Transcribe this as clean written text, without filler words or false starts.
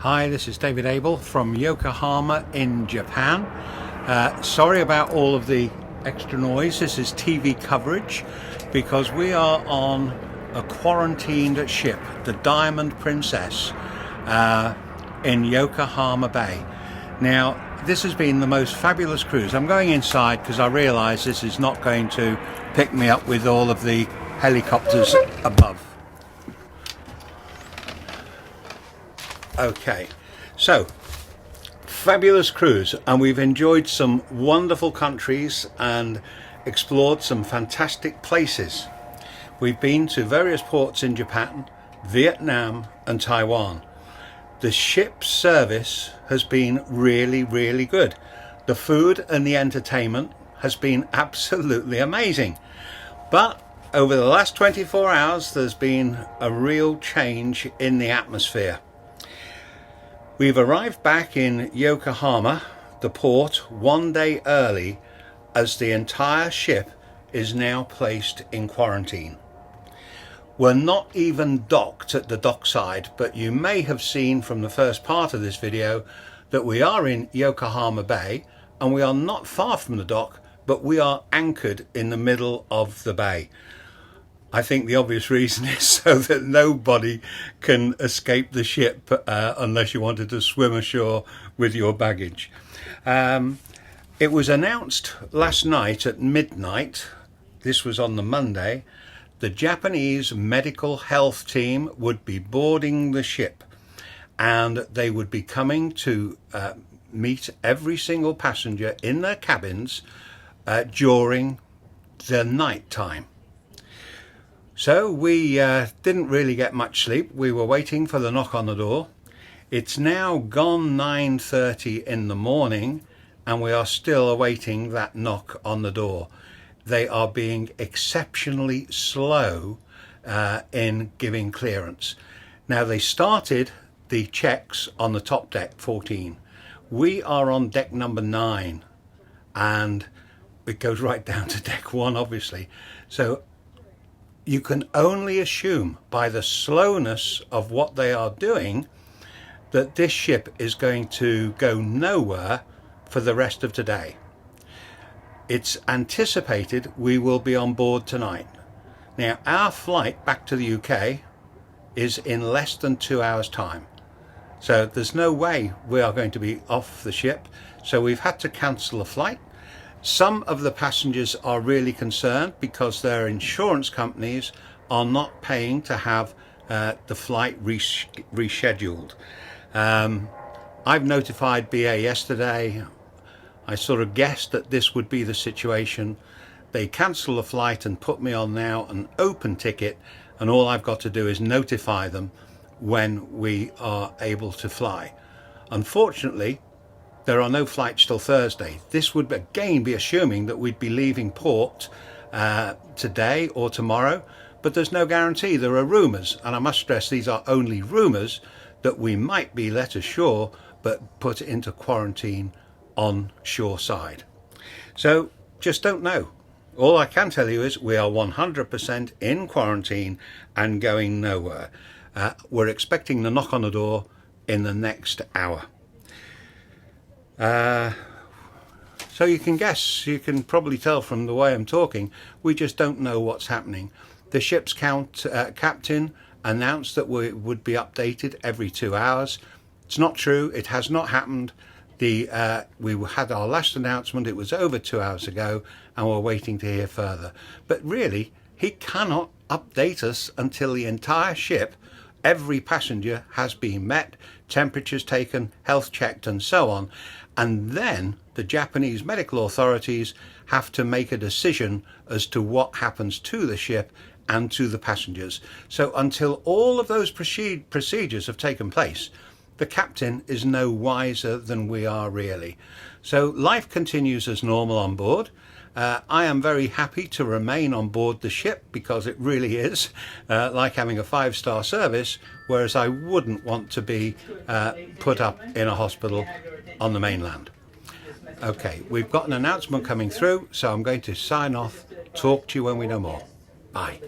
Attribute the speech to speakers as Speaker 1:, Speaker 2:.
Speaker 1: Hi, this is David Abel from Yokohama in Japan. Sorry about all of the extra noise. This is TV coverage because we are on a quarantined ship, the Diamond Princess, in Yokohama Bay. Now, this has been the most fabulous cruise. I'm going inside because I realise this is not going to pick me up with all of the helicopters above. Okay, so fabulous cruise, and we've enjoyed some wonderful countries and explored some fantastic places. We've been to various ports in Japan, Vietnam and Taiwan. The ship's service has been really good. The food and the entertainment has been absolutely amazing. But over the last 24 hours there's been a real change in the atmosphere. We've arrived back in Yokohama, the port, one day early, as the entire ship is now placed in quarantine. We're not even docked at the dockside, but you may have seen from the first part of this video that we are in Yokohama Bay, and we are not far from the dock, but we are anchored in the middle of the bay. I think the obvious reason is so that nobody can escape the ship unless you wanted to swim ashore with your baggage. It was announced last night at midnight, this was on the Monday, the Japanese medical health team would be boarding the ship and they would be coming to meet every single passenger in their cabins during the night time. So we didn't really get much sleep. We were waiting for the knock on the door. It's now gone 9:30 in the morning and we are still awaiting that knock on the door. They are being exceptionally slow in giving clearance. Now, they started the checks on the top deck 14. We are on deck number 9 and it goes right down to deck 1 obviously. So you can only assume by the slowness of what they are doing that this ship is going to go nowhere for the rest of today. It's anticipated we will be on board tonight. Now, our flight back to the UK is in less than 2 hours time. So there's no way we are going to be off the ship. So we've had to cancel the flight. Some of the passengers are really concerned because their insurance companies are not paying to have the flight rescheduled. I've notified BA yesterday. I sort of guessed that this would be the situation. They cancel the flight and put me on now an open ticket, and all I've got to do is notify them when we are able to fly. Unfortunately, there are no flights till Thursday. This would again be assuming that we'd be leaving port today or tomorrow, but there's no guarantee. There are rumours, and I must stress these are only rumours, that we might be let ashore but put into quarantine on shore side. So just don't know. All I can tell you is we are 100% in quarantine and going nowhere. We're expecting the knock on the door in the next hour. So you can guess, you can probably tell from the way I'm talking, we just don't know what's happening. The ship's captain announced that we would be updated every 2 hours. It's not true, it has not happened. We had our last announcement, it was over 2 hours ago, and we're waiting to hear further. But really, he cannot update us until the entire ship, every passenger has been met, temperatures taken, health checked and so on, and then the Japanese medical authorities have to make a decision as to what happens to the ship and to the passengers. So until all of those procedures have taken place, the captain is no wiser than we are really. So life continues as normal on board. I am very happy to remain on board the ship because it really is like having a 5-star service, whereas I wouldn't want to be put up in a hospital on the mainland. Okay, we've got an announcement coming through, so I'm going to sign off. Talk to you when we know more. Bye.